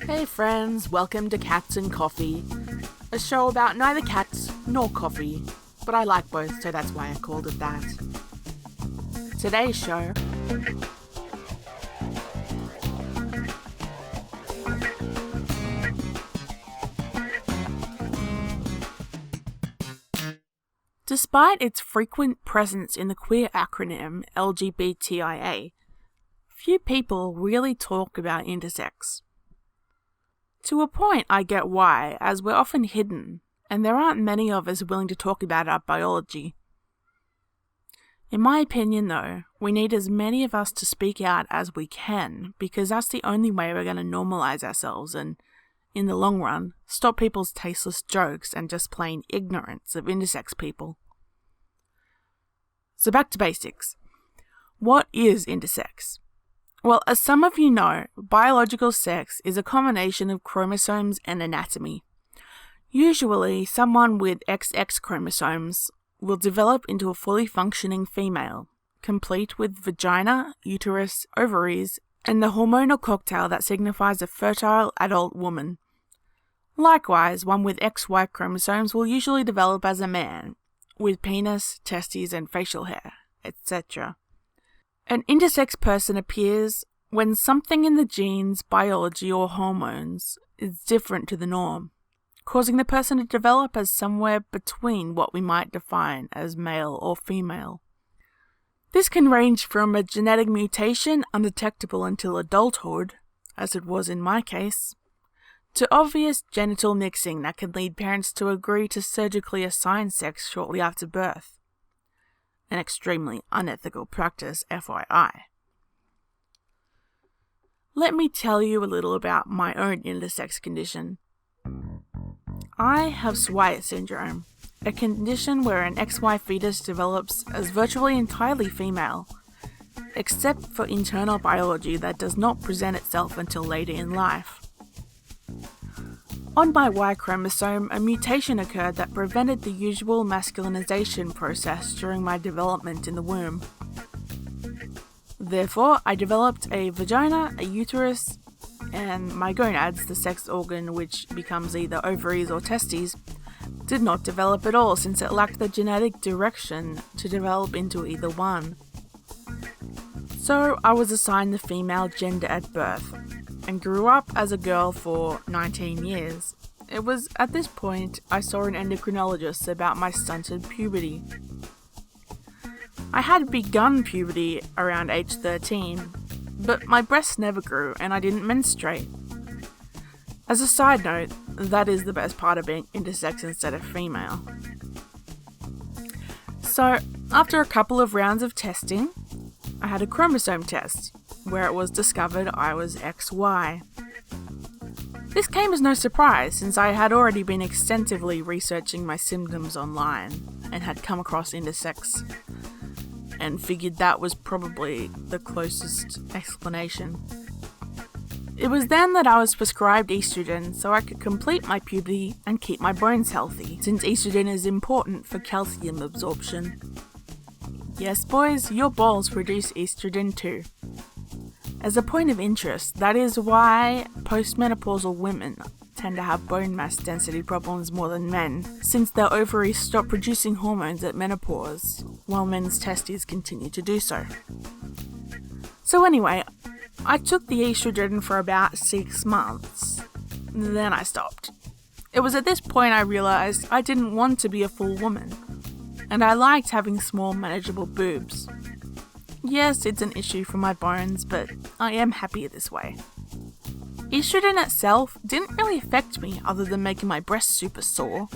Hey friends, welcome to Cats and Coffee, a show about neither cats nor coffee, but I like both, so that's why I called it that. Today's show... Despite its frequent presence in the queer acronym LGBTIA, few people really talk about intersex. To a point, I get why, as we're often hidden, and there aren't many of us willing to talk about our biology. In my opinion, though, we need as many of us to speak out as we can, because that's the only way we're going to normalize ourselves and, in the long run, stop people's tasteless jokes and just plain ignorance of intersex people. So back to basics. What is intersex? Well, as some of you know, biological sex is a combination of chromosomes and anatomy. Usually, someone with XX chromosomes will develop into a fully functioning female, complete with vagina, uterus, ovaries, and the hormonal cocktail that signifies a fertile adult woman. Likewise, one with XY chromosomes will usually develop as a man, with penis, testes, and facial hair, etc. An intersex person appears when something in the genes, biology, or hormones is different to the norm, causing the person to develop as somewhere between what we might define as male or female. This can range from a genetic mutation undetectable until adulthood, as it was in my case, to obvious genital mixing that can lead parents to agree to surgically assign sex shortly after birth. An extremely unethical practice, FYI. Let me tell you a little about my own intersex condition. I have Swyer Syndrome, a condition where an XY fetus develops as virtually entirely female, except for internal biology that does not present itself until later in life. On my Y chromosome, a mutation occurred that prevented the usual masculinization process during my development in the womb. Therefore, I developed a vagina, a uterus, and my gonads, the sex organ which becomes either ovaries or testes, did not develop at all since it lacked the genetic direction to develop into either one. So I was assigned the female gender at birth, and grew up as a girl for 19 years. It was at this point I saw an endocrinologist about my stunted puberty. I had begun puberty around age 13, but my breasts never grew and I didn't menstruate. As a side note, that is the best part of being intersex instead of female. So, after a couple of rounds of testing, I had a chromosome test, where it was discovered I was XY. This came as no surprise since I had already been extensively researching my symptoms online and had come across intersex and figured that was probably the closest explanation. It was then that I was prescribed estrogen so I could complete my puberty and keep my bones healthy, since estrogen is important for calcium absorption. Yes boys, your balls produce estrogen too. As a point of interest, that is why postmenopausal women tend to have bone mass density problems more than men, since their ovaries stop producing hormones at menopause, while men's testes continue to do so. So anyway, I took the estrogen for about 6 months. Then I stopped. It was at this point I realised I didn't want to be a full woman, and I liked having small, manageable boobs. Yes, it's an issue for my bones, but I am happier this way. Estrogen itself didn't really affect me other than making my breasts super sore,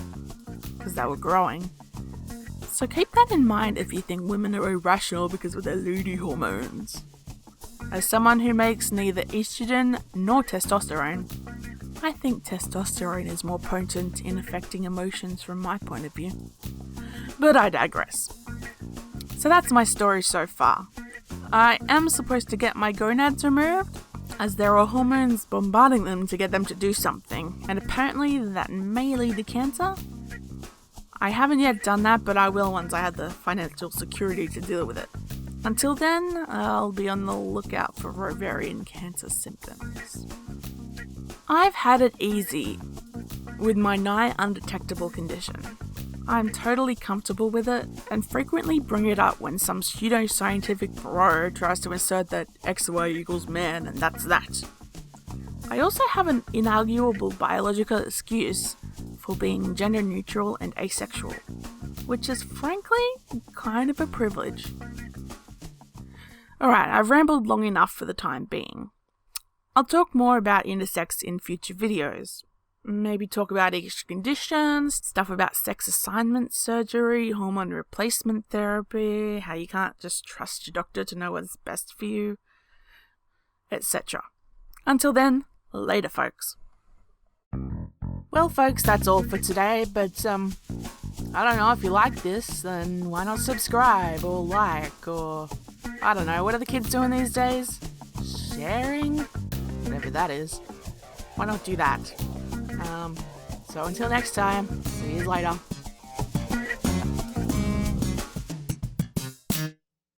because they were growing. So keep that in mind if you think women are irrational because of their lady hormones. As someone who makes neither estrogen nor testosterone, I think testosterone is more potent in affecting emotions from my point of view. But I digress. So that's my story so far. I am supposed to get my gonads removed, as there are hormones bombarding them to get them to do something, and apparently that may lead to cancer. I haven't yet done that, but I will once I have the financial security to deal with it. Until then, I'll be on the lookout for ovarian cancer symptoms. I've had it easy with my nigh undetectable condition. I'm totally comfortable with it and frequently bring it up when some pseudo-scientific bro tries to insert that XY equals man and that's that. I also have an inarguable biological excuse for being gender neutral and asexual, which is frankly kind of a privilege. Alright, I've rambled long enough for the time being. I'll talk more about intersex in future videos. Maybe talk about extra conditions, stuff about sex assignment surgery, hormone replacement therapy, how you can't just trust your doctor to know what's best for you, etc. Until then, later folks. Well folks, that's all for today, but I don't know, if you like this, then why not subscribe or like, or I don't know, what are the kids doing these days? Sharing? Whatever that is. Why not do that? So until next time, see you later.